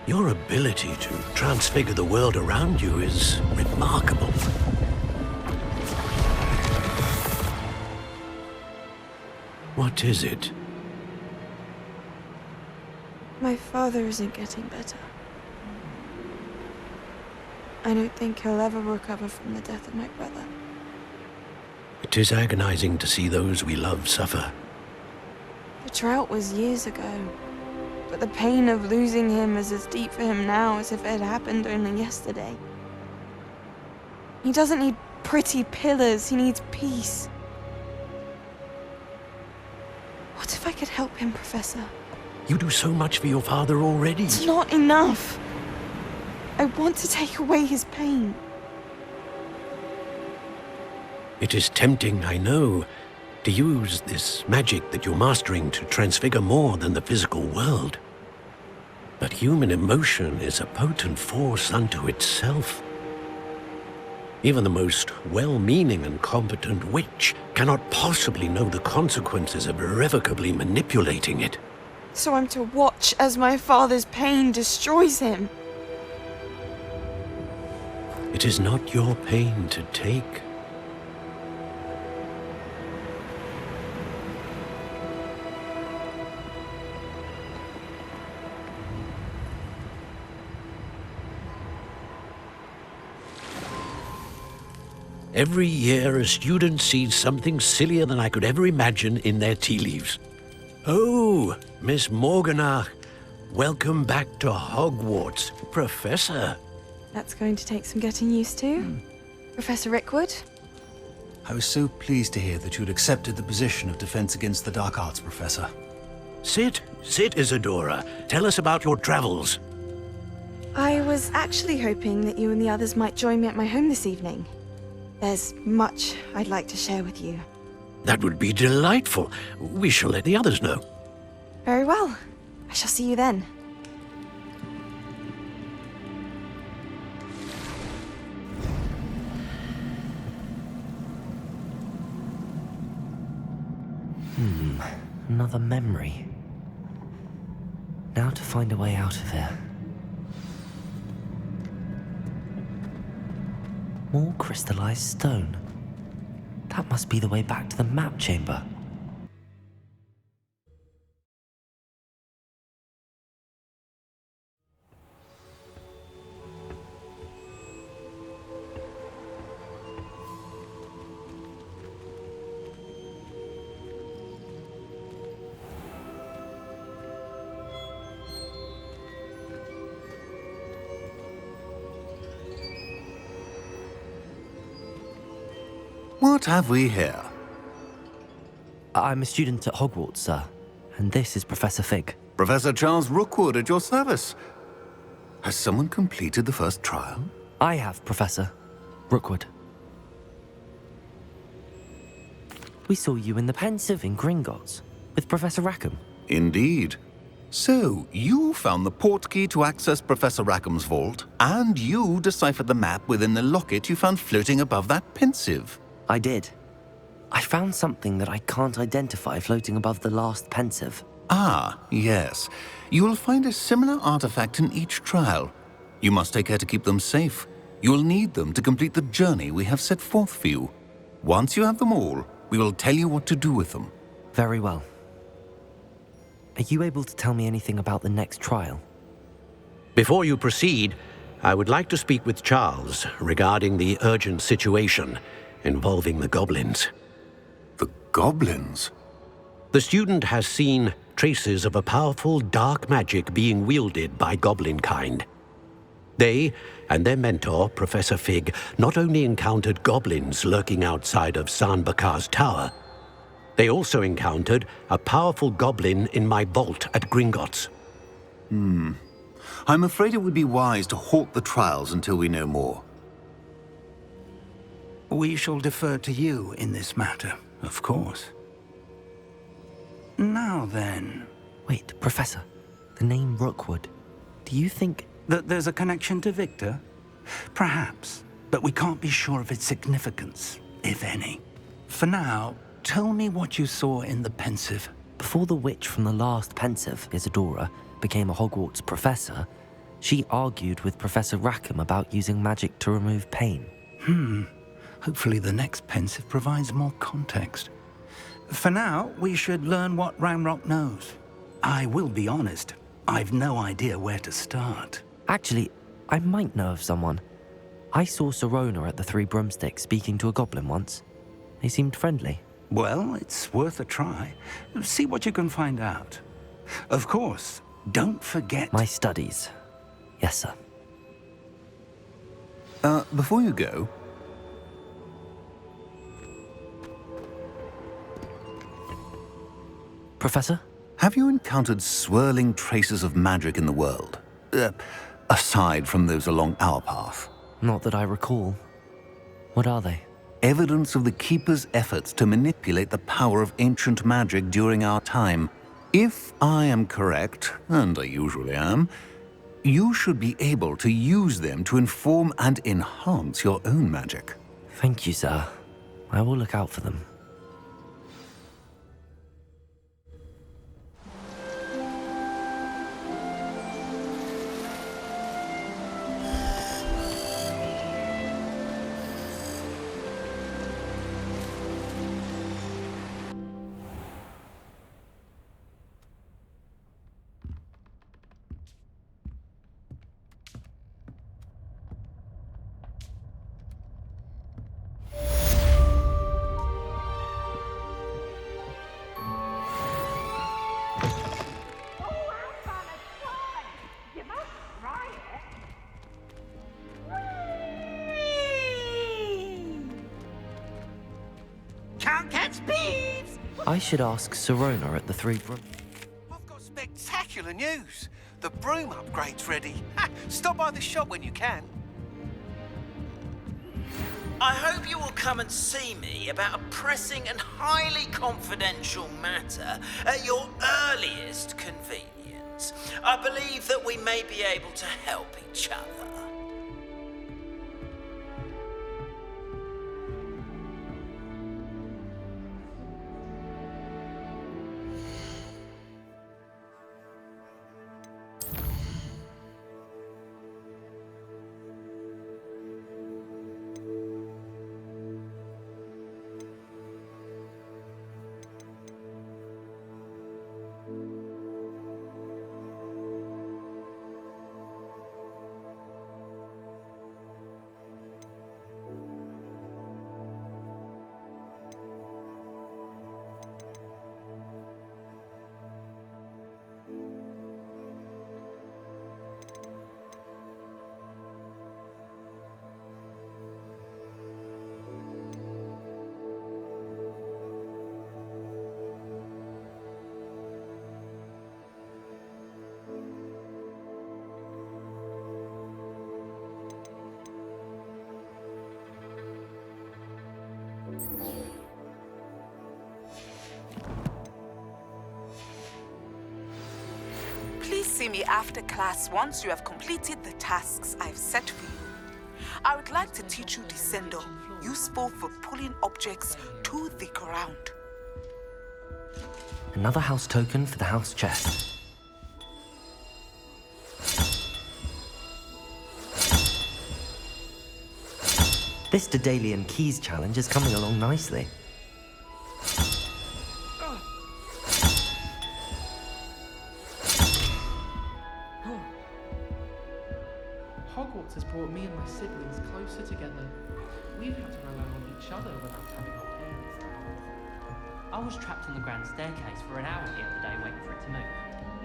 Your ability to transfigure the world around you is remarkable. What is it? My father isn't getting better. I don't think he'll ever recover from the death of my brother. It is agonizing to see those we love suffer. The drought was years ago, but the pain of losing him is as deep for him now as if it had happened only yesterday. He doesn't need pretty pillars, he needs peace. What if I could help him, Professor? You do so much for your father already. It's not enough. I want to take away his pain. It is tempting, I know, to use this magic that you're mastering to transfigure more than the physical world. But human emotion is a potent force unto itself. Even the most well-meaning and competent witch cannot possibly know the consequences of irrevocably manipulating it. So I'm to watch as my father's pain destroys him. It is not your pain to take. Every year, a student sees something sillier than I could ever imagine in their tea leaves. Oh, Miss Morganach, welcome back to Hogwarts, Professor. That's going to take some getting used to. Professor Rickwood? I was so pleased to hear that you'd accepted the position of Defense Against the Dark Arts, Professor. Sit, Isadora. Tell us about your travels. I was actually hoping that you and the others might join me at my home this evening. There's much I'd like to share with you. That would be delightful. We shall let the others know. Very well. I shall see you then. Another memory. Now to find a way out of here. More crystallized stone. That must be the way back to the map chamber. What have we here? I'm a student at Hogwarts, sir. And this is Professor Fig. Professor Charles Rookwood at your service. Has someone completed the first trial? I have, Professor Rookwood. We saw you in the Pensive in Gringotts with Professor Rackham. Indeed. So, you found the portkey to access Professor Rackham's vault, and you deciphered the map within the locket you found floating above that Pensive. I did. I found something that I can't identify floating above the last Pensive. Ah, yes. You will find a similar artifact in each trial. You must take care to keep them safe. You will need them to complete the journey we have set forth for you. Once you have them all, we will tell you what to do with them. Very well. Are you able to tell me anything about the next trial? Before you proceed, I would like to speak with Charles regarding the urgent situation involving the goblins. The goblins? The student has seen traces of a powerful dark magic being wielded by goblin kind. They and their mentor, Professor Fig, not only encountered goblins lurking outside of Sanbakar's tower, they also encountered a powerful goblin in my vault at Gringotts. I'm afraid it would be wise to halt the trials until we know more. We shall defer to you in this matter, of course. Now then... Wait, Professor. The name Rookwood. Do you think... that there's a connection to Victor? Perhaps, but we can't be sure of its significance, if any. For now, tell me what you saw in the Pensive. Before the witch from the last Pensive, Isadora, became a Hogwarts professor, She argued with Professor Rackham about using magic to remove pain. Hopefully the next pensive provides more context. For now, we should learn what Ramrock knows. I will be honest, I've no idea where to start. Actually, I might know of someone. I saw Sirona at the Three Broomsticks speaking to a goblin once. They seemed friendly. Well, it's worth a try. See what you can find out. Of course, don't forget... My studies. Yes, sir. Before you go, Professor? have you encountered swirling traces of magic in the world? Aside from those along our path. Not that I recall. What are they? Evidence of the Keeper's efforts to manipulate the power of ancient magic during our time. If I am correct, and I usually am, you should be able to use them to inform and enhance your own magic. Thank you, sir. I will look out for them. Can't catch thieves! I should ask Sirona at the Three Broomsticks. I've got spectacular news. The broom upgrade's ready. Ha! Stop by the shop when you can. I hope you will come and see me about a pressing and highly confidential matter at your earliest convenience. I believe that we may be able to help each other. Please see me after class once you have completed the tasks I've set for you. I would like to teach you Descendo, useful for pulling objects to the ground. Another house token for the house chest. This Daedalian Keys challenge is coming along nicely. Hogwarts has brought me and my siblings closer together. We've had to rely on each other without having our parents around. I was trapped on the grand staircase for an hour the other day waiting for it to move.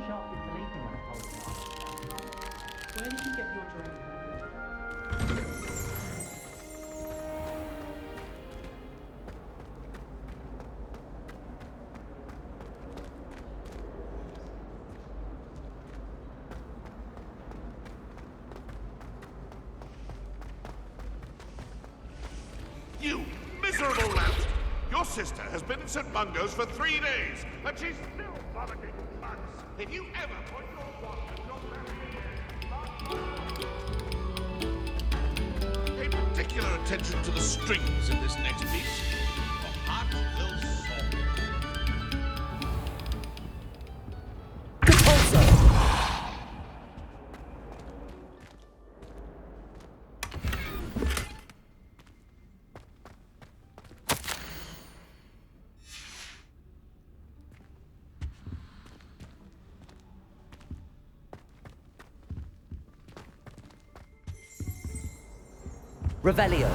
Sharp didn't believe me when I told him. Where did you get your drink? You miserable rat! Your sister has been at St. Mungo's for 3 days, and she's still vomiting bugs. If you ever put your wand in your pay particular attention to the strings in this next piece. Your heart will soar. Revelio.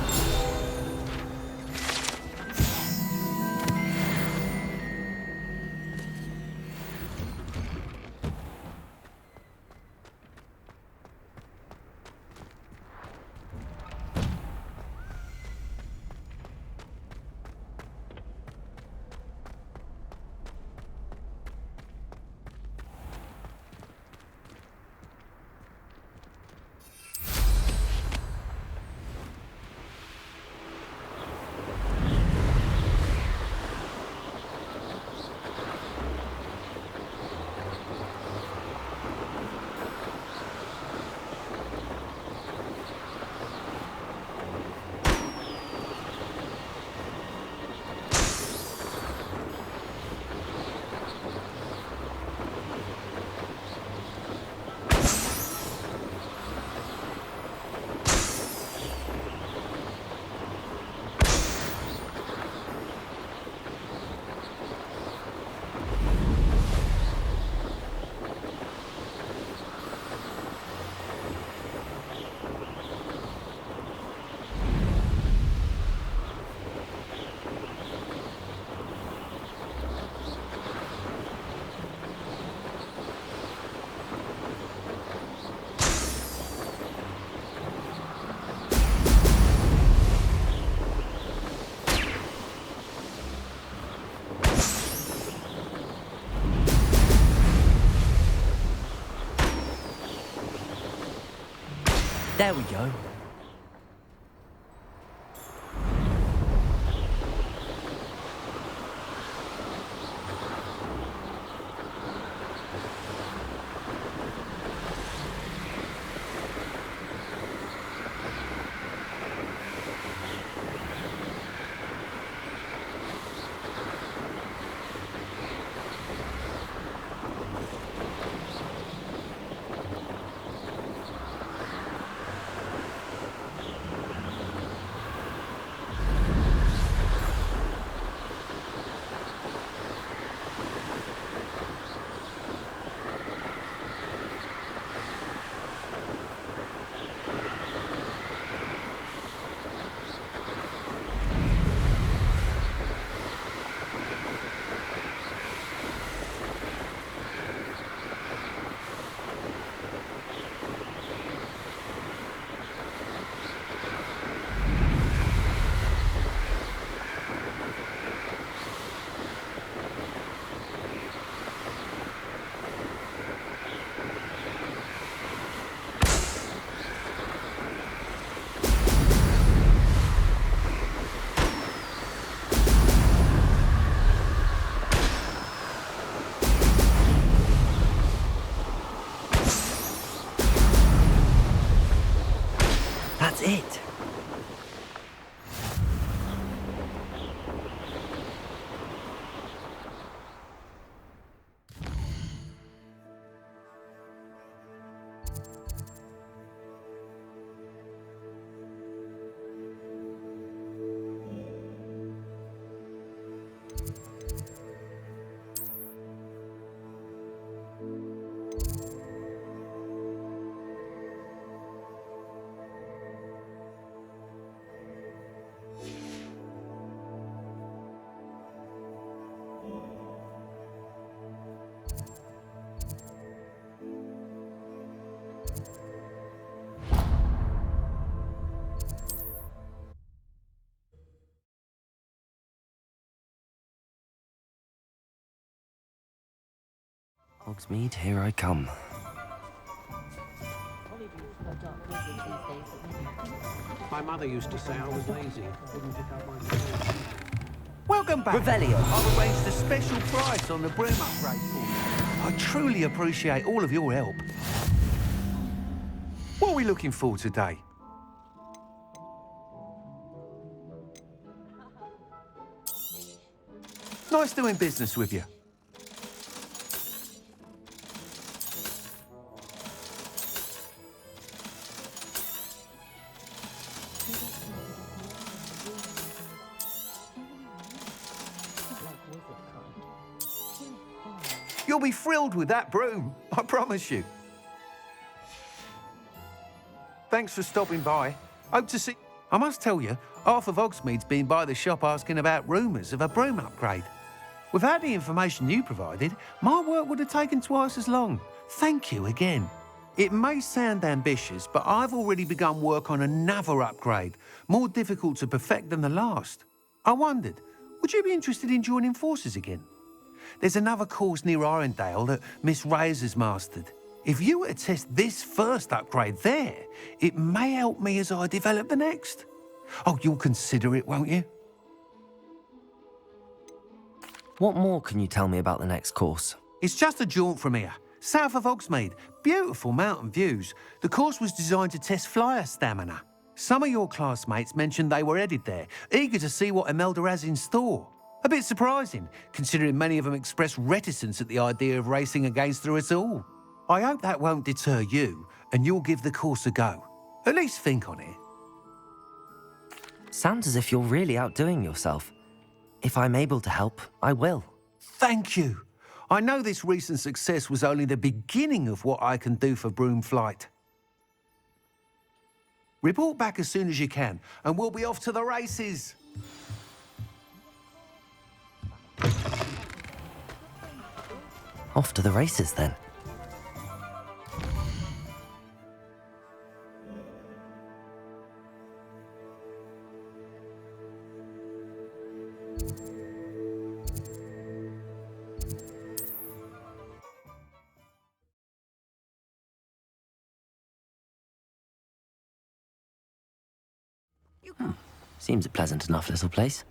There we go. That's it. Hogsmeade, here I come. My mother used to say I was lazy. Wouldn't pick up my phone. Welcome back. Revelio. I've arranged a special price on the broom upgrade for you. I truly appreciate all of your help. What are we looking for today? Nice doing business with you. You'll be thrilled with that broom, I promise you. Thanks for stopping by. Hope to see... I must tell you, half of Hogsmeade's been by the shop asking about rumours of a broom upgrade. Without the information you provided, my work would have taken twice as long. Thank you again. It may sound ambitious, but I've already begun work on another upgrade, more difficult to perfect than the last. I wondered, would you be interested in joining forces again? There's another course near Irondale that Miss Reyes has mastered. If you were to test this first upgrade there, it may help me as I develop the next. Oh, you'll consider it, won't you? What more can you tell me about the next course? It's just a jaunt from here, south of Hogsmeade. Beautiful mountain views. The course was designed to test flyer stamina. Some of your classmates mentioned they were headed there, eager to see what Imelda has in store. A bit surprising, considering many of them expressed reticence at the idea of racing against her at all. I hope that won't deter you, and you'll give the course a go. At least think on it. Sounds as if you're really outdoing yourself. If I'm able to help, I will. Thank you. I know this recent success was only the beginning of what I can do for broom flight. Report back as soon as you can, and we'll be off to the races. Off to the races, then. Seems a pleasant enough little place.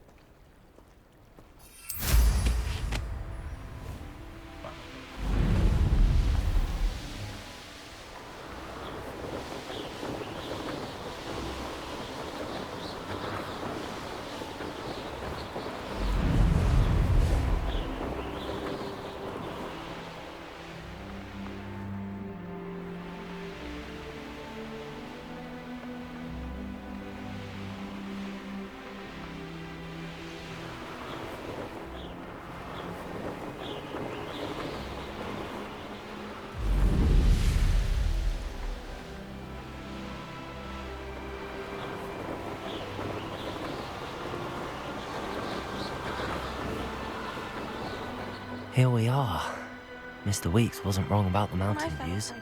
Here we are. Mr. Weeks wasn't wrong about the mountain views.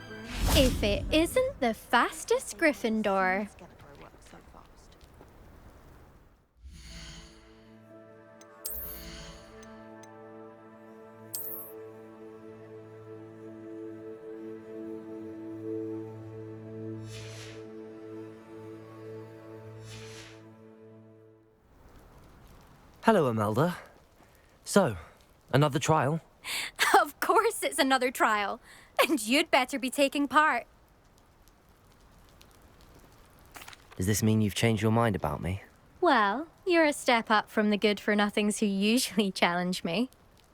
If it isn't the fastest Gryffindor. Hello, Imelda. So, another trial? Of course it's another trial. And you'd better be taking part. Does this mean you've changed your mind about me? Well, you're a step up from the good-for-nothings who usually challenge me.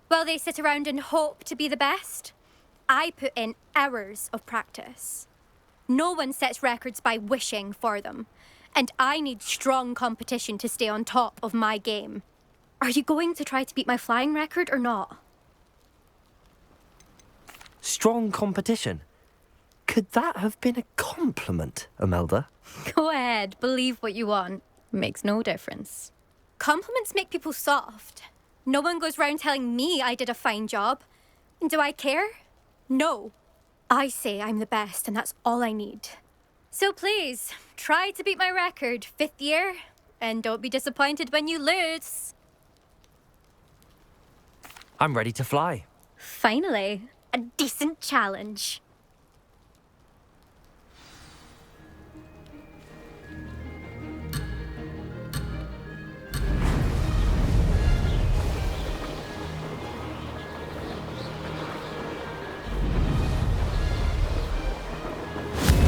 While they sit around and hope to be the best, I put in hours of practice. No one sets records by wishing for them. And I need strong competition to stay on top of my game. Are you going to try to beat my flying record or not? Strong competition? Could that have been a compliment, Imelda? Go ahead, believe what you want. Makes no difference. Compliments make people soft. No one goes round telling me I did a fine job. And do I care? No. I say I'm the best, and that's all I need. So please, try to beat my record, 5th year, and don't be disappointed when you lose. I'm ready to fly. Finally, a decent challenge.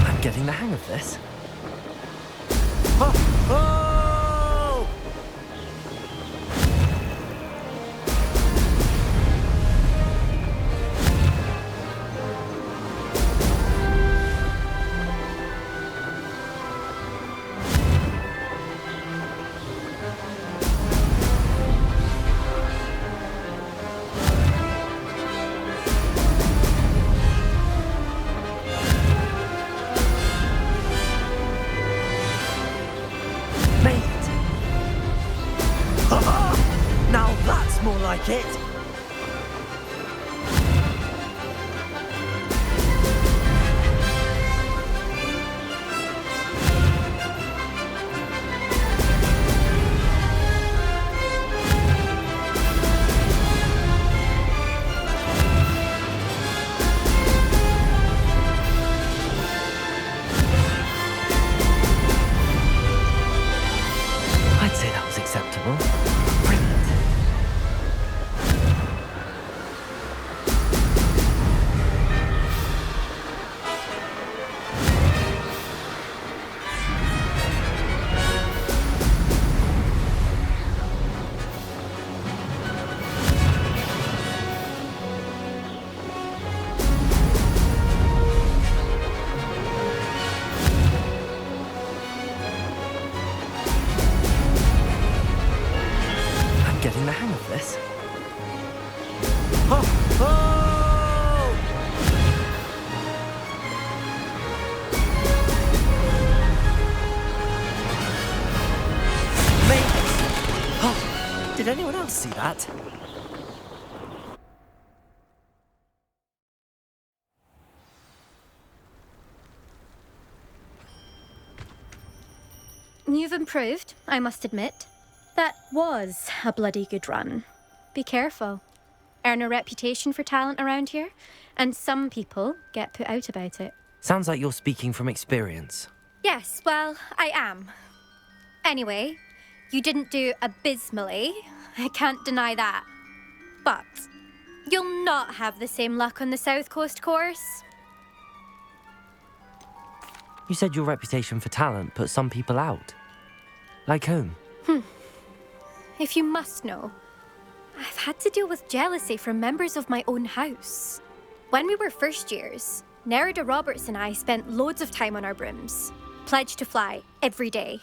I'm getting the hang of this. like it! I'd say that was acceptable. Brilliant. I'm getting the hang of this. Oh! Oh! Mate! Oh, did anyone else see that? You've improved, I must admit. That was a bloody good run. Be careful. Earn a reputation for talent around here, and some people get put out about it. Sounds like you're speaking from experience. Yes, well, I am. Anyway, you didn't do abysmally. I can't deny that. But you'll not have the same luck on the South Coast course. You said your reputation for talent put some people out. Like whom? If you must know, I've had to deal with jealousy from members of my own house. When we were first years, Nerida Roberts and I spent loads of time on our brooms, pledged to fly every day.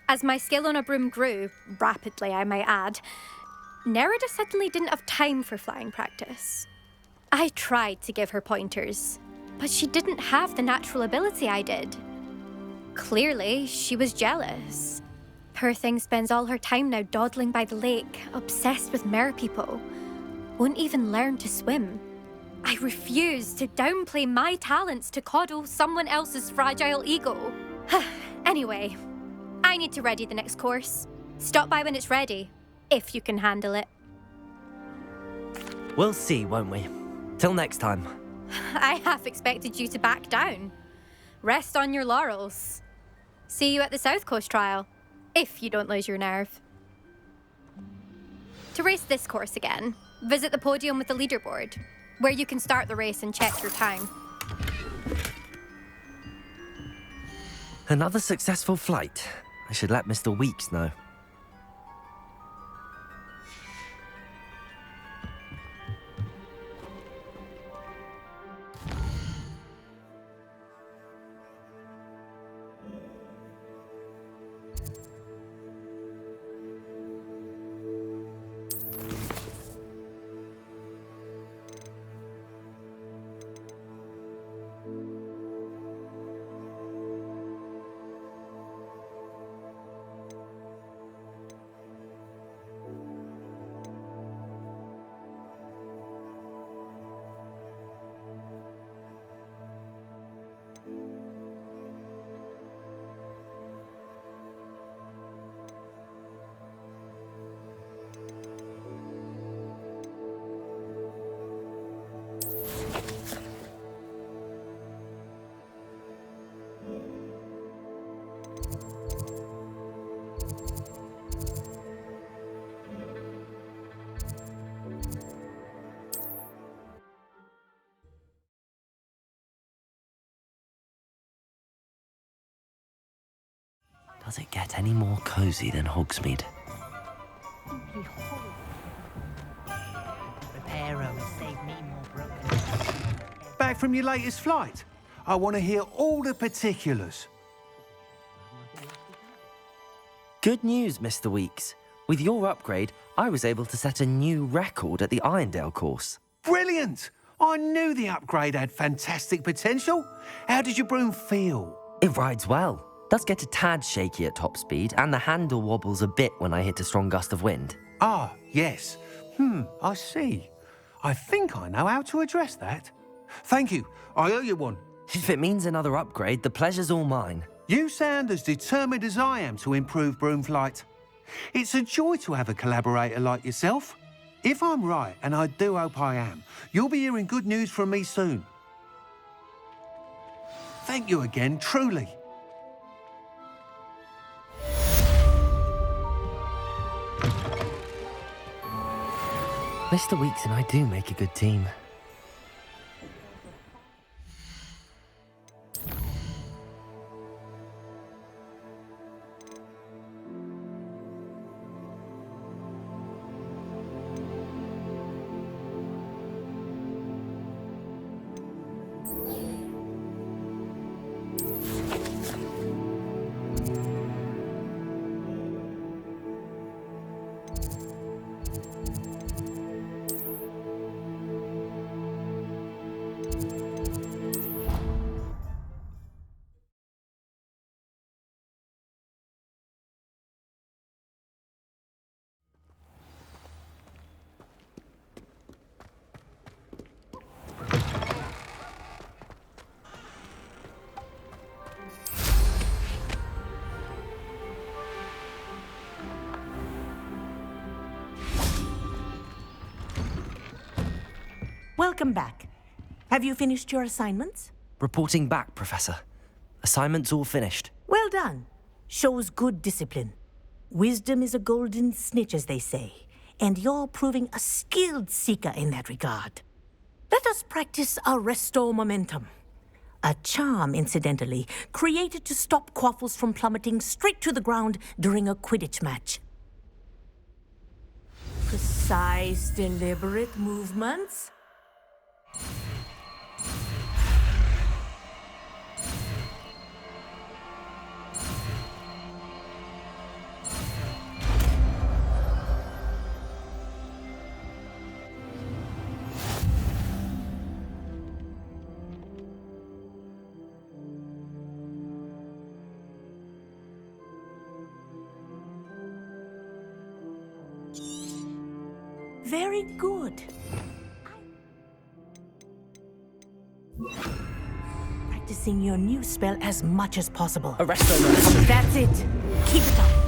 As my skill on a broom grew, rapidly I might add, Nerida suddenly didn't have time for flying practice. I tried to give her pointers, but she didn't have the natural ability I did. Clearly, she was jealous. Poor thing spends all her time now dawdling by the lake, obsessed with merpeople. Won't even learn to swim. I refuse to downplay my talents to coddle someone else's fragile ego. Anyway, I need to ready the next course. Stop by when it's ready, if you can handle it. We'll see, won't we? Till next time. I half expected you to back down. Rest on your laurels. See you at the South Coast trial, if you don't lose your nerve. To race this course again, visit the podium with the leaderboard, where you can start the race and check your time. Another successful flight. I should let Mr. Weeks know. Does it get any more cozy than Hogsmeade? Repair 'em, save me more broken. Back from your latest flight? I want to hear all the particulars. Good news, Mr. Weeks. With your upgrade, I was able to set a new record at the Irondale course. Brilliant! I knew the upgrade had fantastic potential. How did your broom feel? It rides well. Does get a tad shaky at top speed, and the handle wobbles a bit when I hit a strong gust of wind. Ah, yes. I see. I think I know how to address that. Thank you. I owe you one. If it means another upgrade, the pleasure's all mine. You sound as determined as I am to improve broom flight. It's a joy to have a collaborator like yourself. If I'm right, and I do hope I am, you'll be hearing good news from me soon. Thank you again, truly. Mr. Weeks and I do make a good team. Welcome back. Have you finished your assignments? Reporting back, Professor. Assignment's all finished. Well done. Shows good discipline. Wisdom is a golden snitch, as they say, and you're proving a skilled seeker in that regard. Let us practice Arresto Momentum. A charm, incidentally, created to stop quaffles from plummeting straight to the ground during a Quidditch match. Precise, deliberate movements. Very good. Practicing your new spell as much as possible. Arresto Momentum. That's it. Keep it up.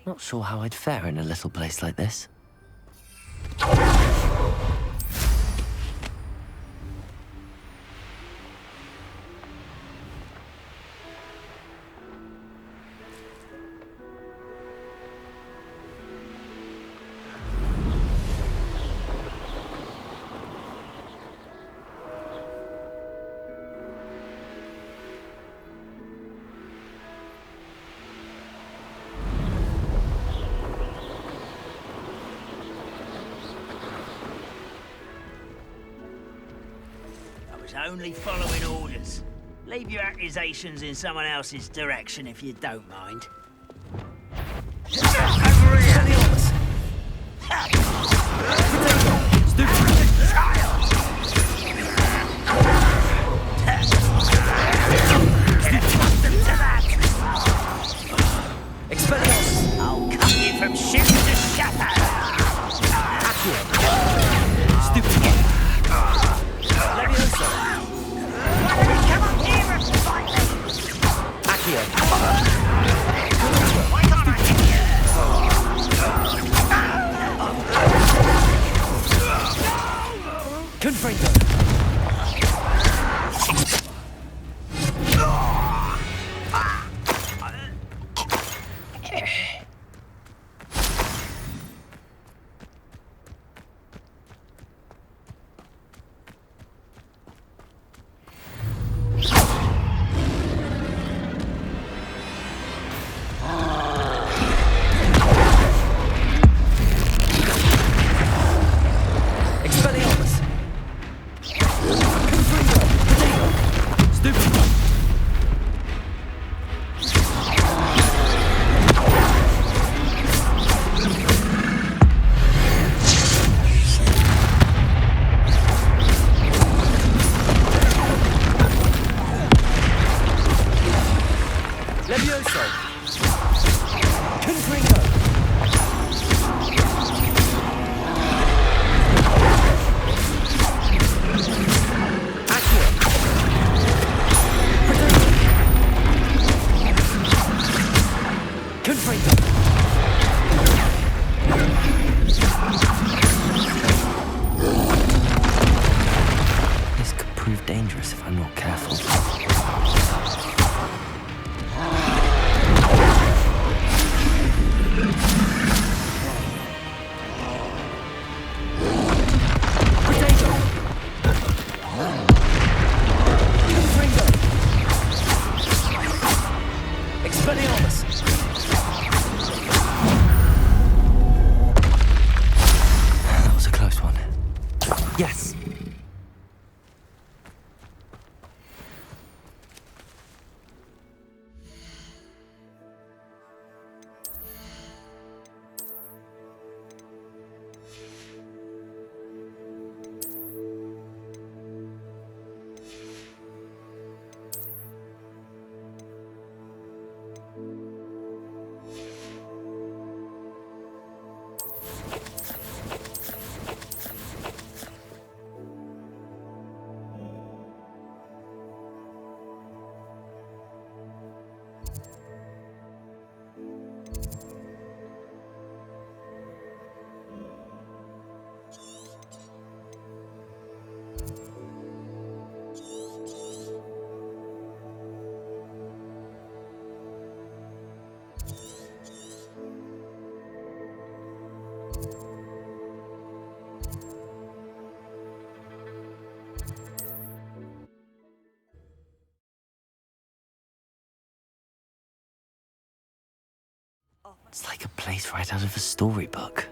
Not sure how I'd fare in a little place like this. only following orders. Leave your accusations in someone else's direction if you don't mind. Over here! Expelliarmus! I'll cut you from ship to shatter! Stupid! Levioso! Come up here and fight me! Accio! Why can't I hit you? Confringo! Expelliarmus! Confringo! Potato! Stupid! Levioso! Confringo! Accio! Potato! Confringo! This could prove dangerous if I'm not careful. Potato! Confringo! Expelliarmus! That was a close one. Yes! It's like a place right out of a storybook.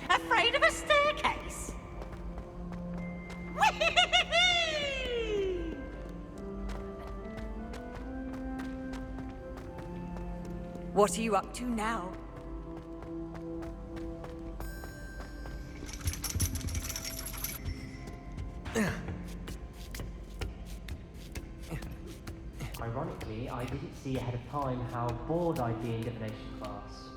Afraid of a staircase? What are you up to now? Ironically, I didn't see ahead of time how bored I'd be in divination class.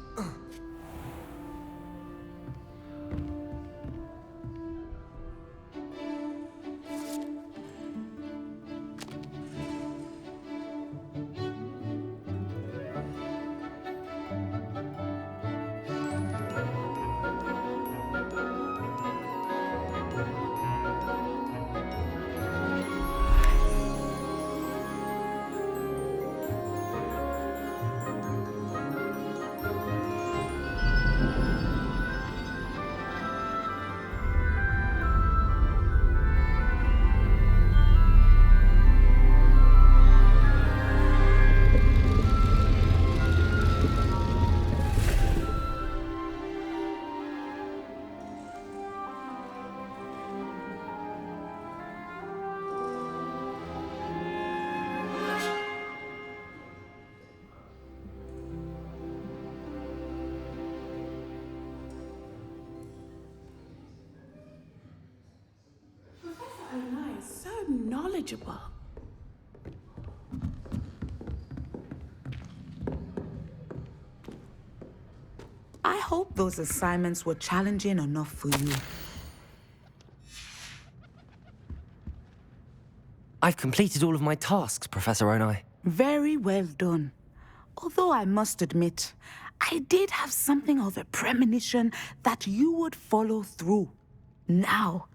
So knowledgeable. I hope those assignments were challenging enough for you. I've completed all of my tasks, Professor Onai. Very well done. Although I must admit, I did have something of a premonition that you would follow through. Now,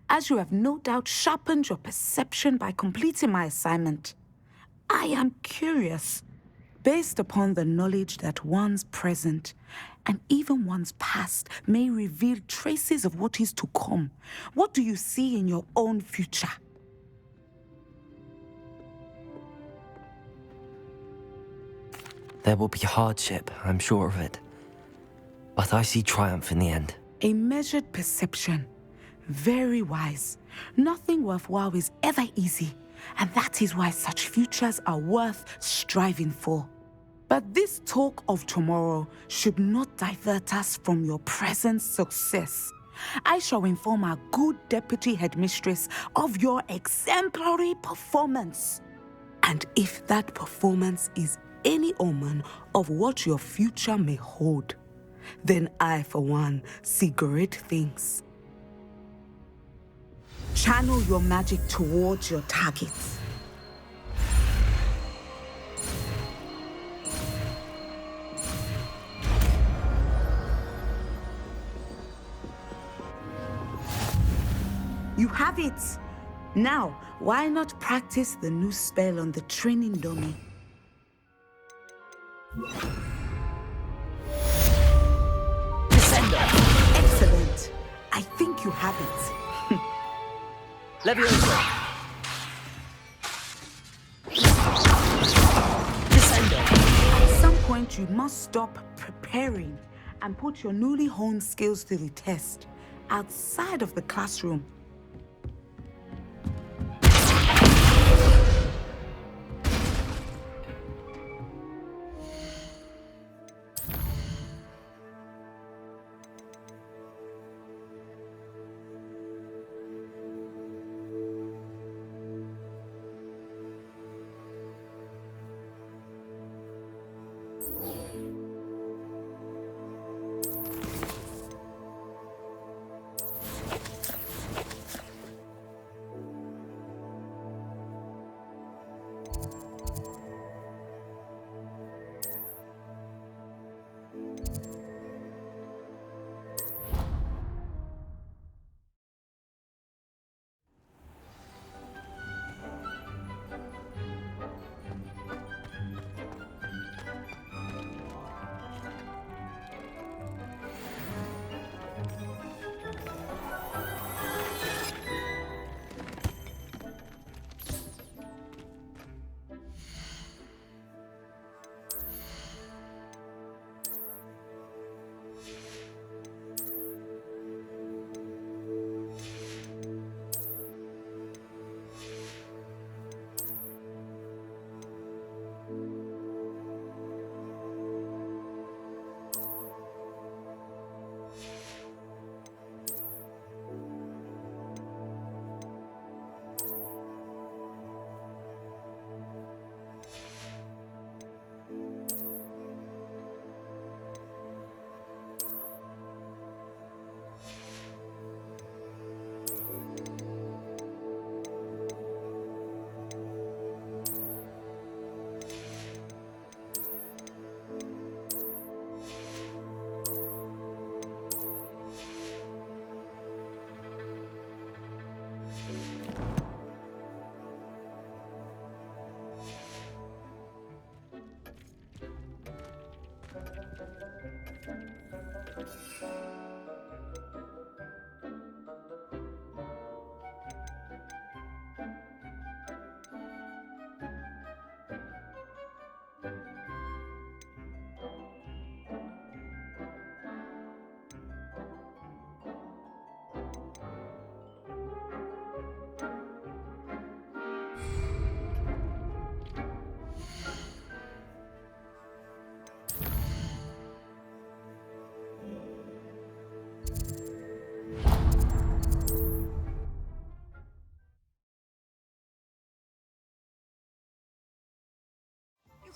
as you have no doubt sharpened your perception by completing my assignment, I am curious, based upon the knowledge that one's present and even one's past may reveal traces of what is to come. What do you see in your own future? There will be hardship, I'm sure of it. But I see triumph in the end. A measured perception. Very wise. Nothing worthwhile is ever easy, and that is why such futures are worth striving for. But this talk of tomorrow should not divert us from your present success. I shall inform our good deputy headmistress of your exemplary performance. And if that performance is any omen of what your future may hold, then I, for one, see great things. Channel your magic towards your targets. You have it! Now, why not practice the new spell on the training dummy? Descender! Excellent! I think you have it. Leviosa! Descender! At some point, you must stop preparing and put your newly honed skills to the test outside of the classroom.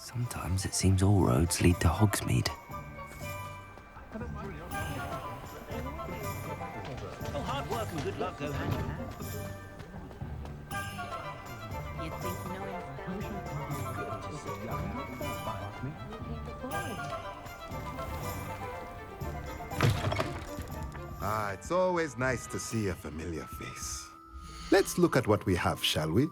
Sometimes it seems all roads lead to Hogsmeade. Well, hard work and good luck go hand in hand. You'd think knowing Ah, it's always nice to see a familiar face. Let's look at what we have, shall we?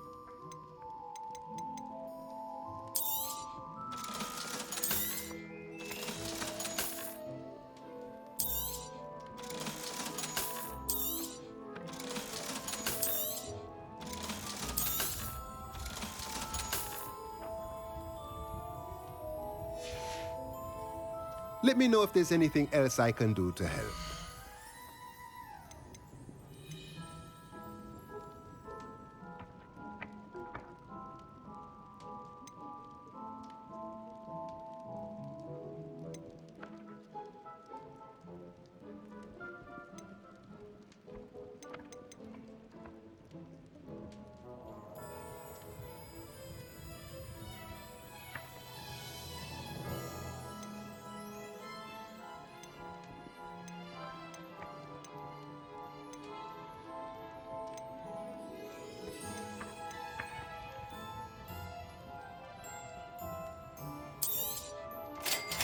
Let me know if there's anything else I can do to help.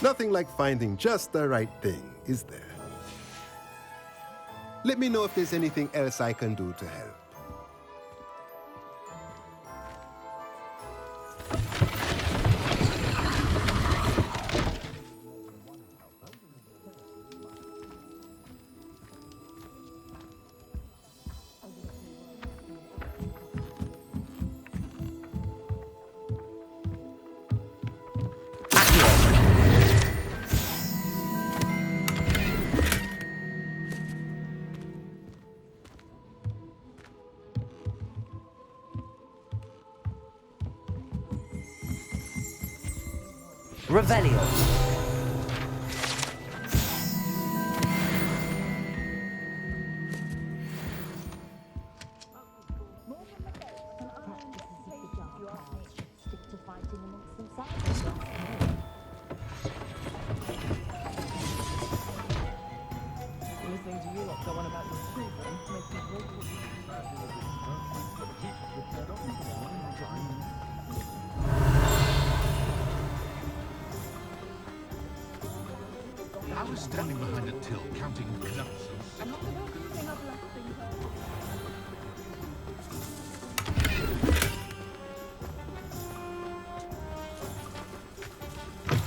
Nothing like finding just the right thing, is there? Let me know if there's anything else I can do to help. Revelio. Listening to you lot go on about your children makes me grateful. I was standing behind a till counting nuts.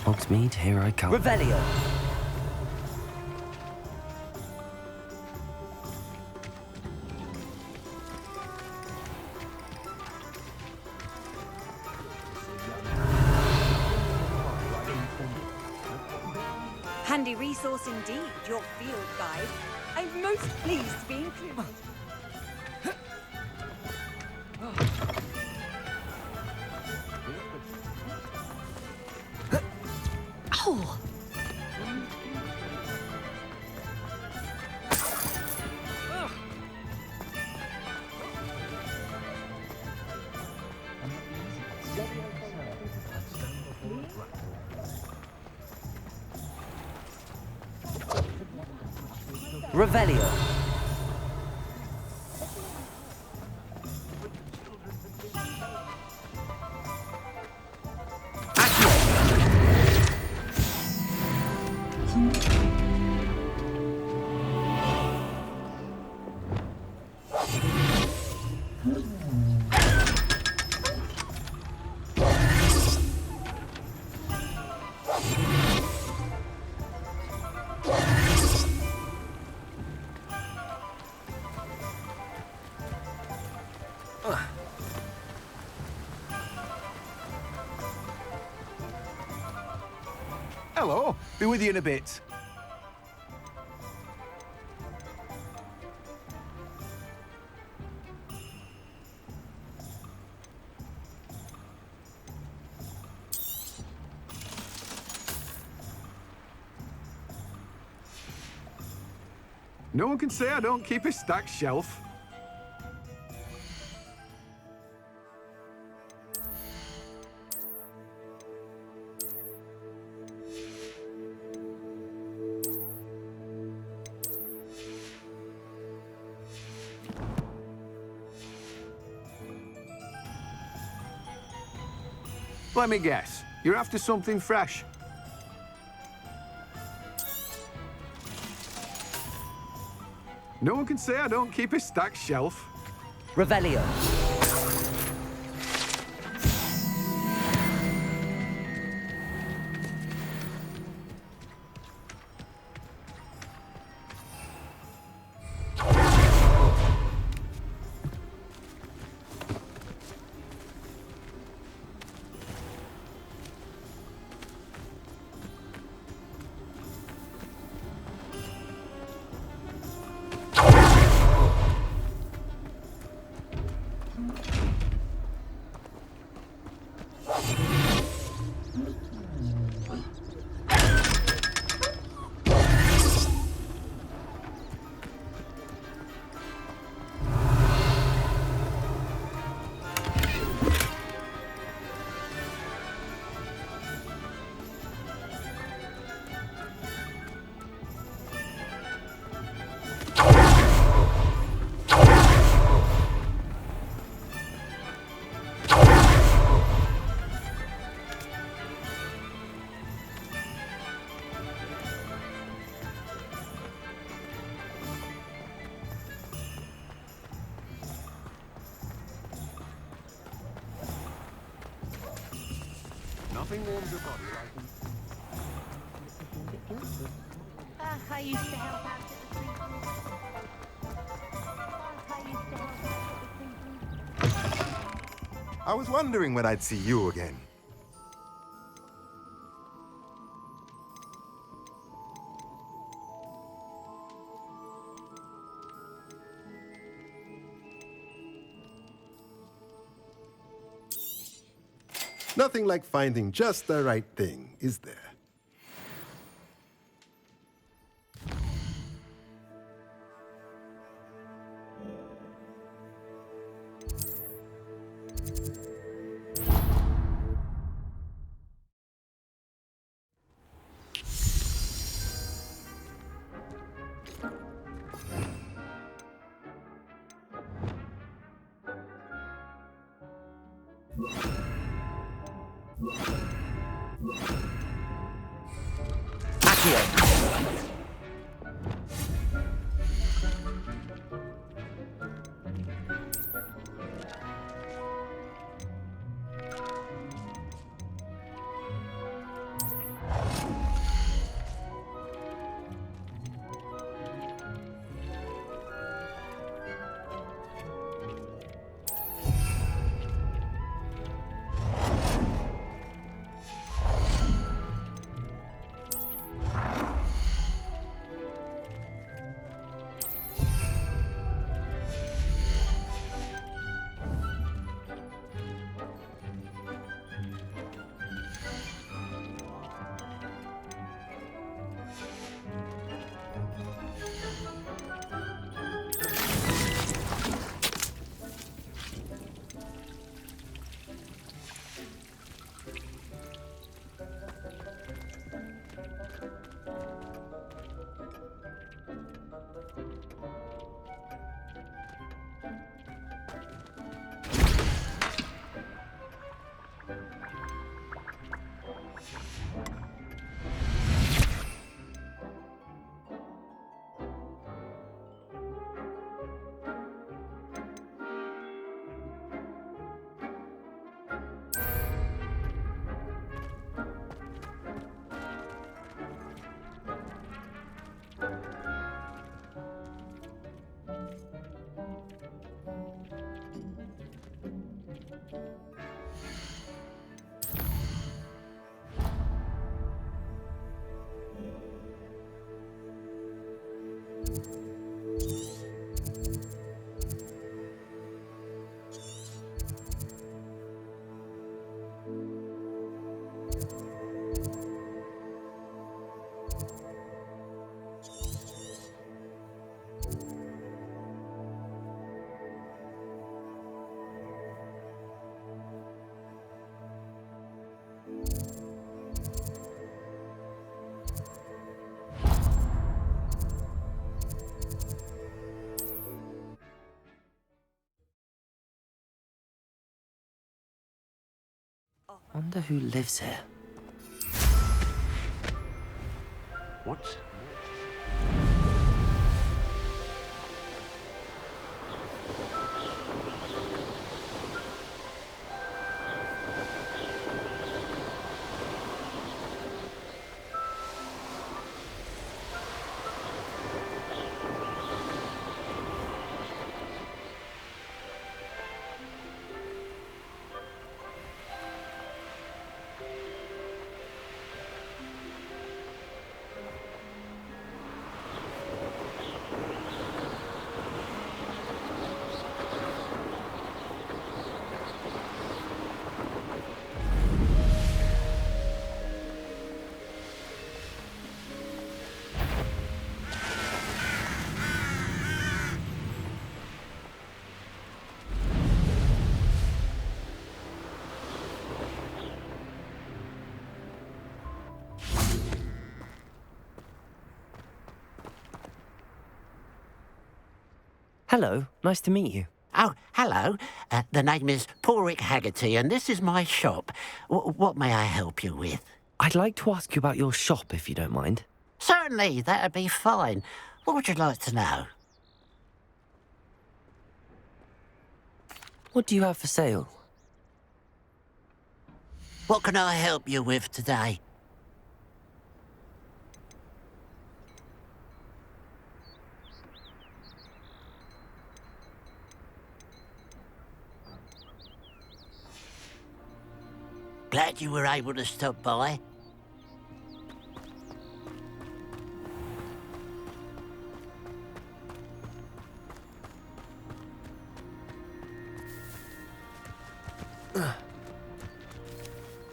Hogsmeade, here I come. Revelio. Handy resource indeed, your field guide. I'm most pleased to be included. Oh! Revelio. Hello. Be with you in a bit. No one can say I don't keep a stacked shelf. Let me guess. You're after something fresh. No one can say I don't keep a stacked shelf. Revelio. Nothing warms your body like I used to help out at the I was wondering when I'd see you again. Nothing like finding just the right thing, is there? Wonder who lives here. What? Hello, nice to meet you. Oh, hello. The name is Porrick Haggerty, and this is my shop. What may I help you with? I'd like to ask you about your shop, if you don't mind. Certainly, that'd be fine. What would you like to know? What do you have for sale? What can I help you with today? Glad you were able to stop by.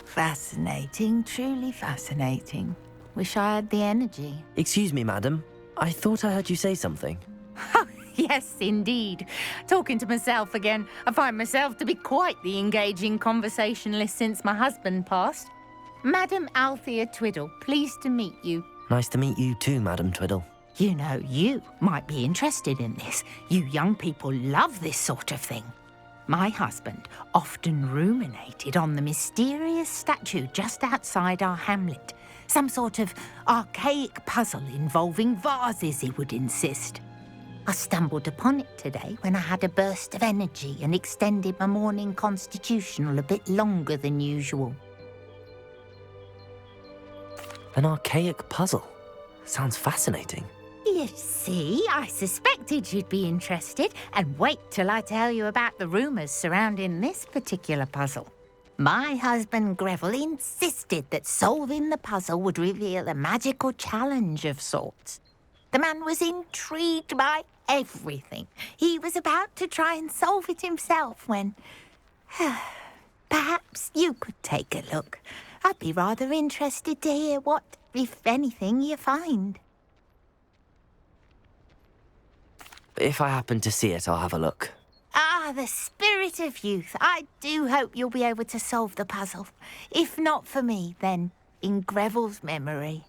Fascinating, truly fascinating. Wish I had the energy. Excuse me, madam. I thought I heard you say something. Yes, indeed. Talking to myself again. I find myself to be quite the engaging conversationalist since my husband passed. Madam Althea Twiddle, pleased to meet you. Nice to meet you too, Madam Twiddle. You know, you might be interested in this. You young people love this sort of thing. My husband often ruminated on the mysterious statue just outside our hamlet. Some sort of archaic puzzle involving vases, he would insist. I stumbled upon it today when I had a burst of energy and extended my morning constitutional a bit longer than usual. An archaic puzzle. Sounds fascinating. You see, I suspected you'd be interested, and wait till I tell you about the rumours surrounding this particular puzzle. My husband Greville insisted that solving the puzzle would reveal a magical challenge of sorts. The man was intrigued by everything. He was about to try and solve it himself when... Perhaps you could take a look. I'd be rather interested to hear what, if anything, you find. If I happen to see it, I'll have a look. Ah, the spirit of youth. I do hope you'll be able to solve the puzzle. If not for me, then in Greville's memory.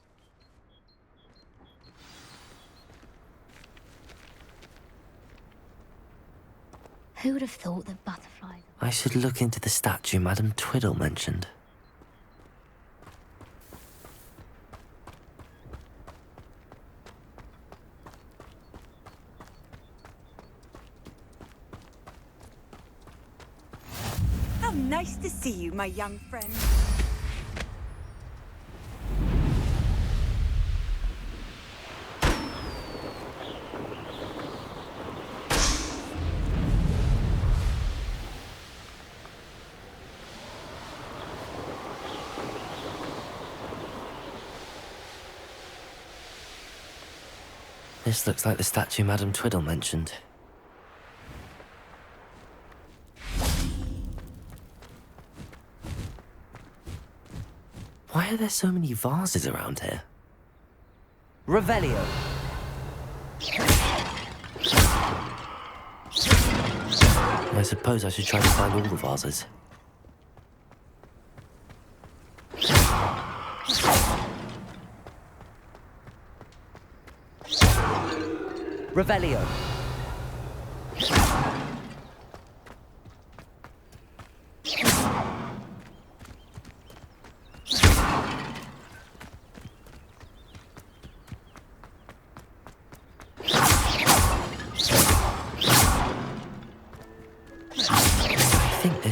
Who would have thought that butterflies... I should look into the statue Madam Twiddle mentioned. How nice to see you, my young friend. This looks like the statue Madam Twiddle mentioned. Why are there so many vases around here? Revelio. I suppose I should try to find all the vases. Revelio.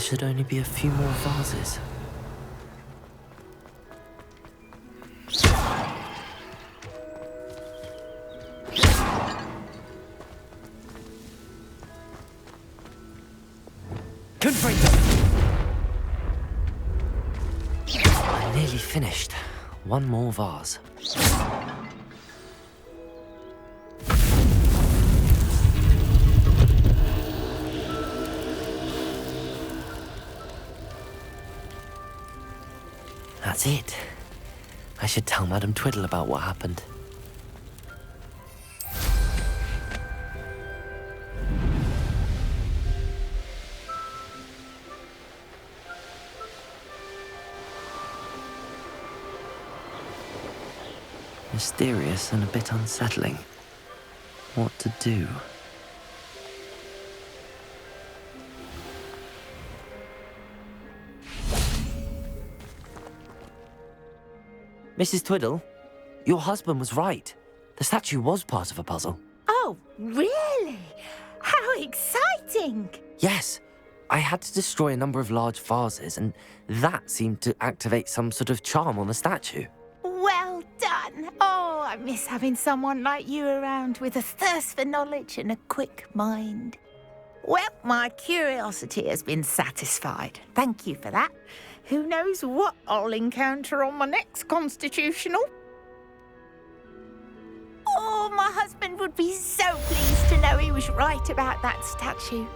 should only be a few more vases. Confringo! I'm nearly finished. One more vase. That's it. I should tell Madame Twiddle about what happened. Mysterious and a bit unsettling. What to do? Mrs. Twiddle, your husband was right. The statue was part of a puzzle. Oh, really? How exciting! Yes, I had to destroy a number of large vases, and that seemed to activate some sort of charm on the statue. Well done. Oh, I miss having someone like you around with a thirst for knowledge and a quick mind. Well, my curiosity has been satisfied. Thank you for that. Who knows what I'll encounter on my next constitutional? Oh, my husband would be so pleased to know he was right about that statue.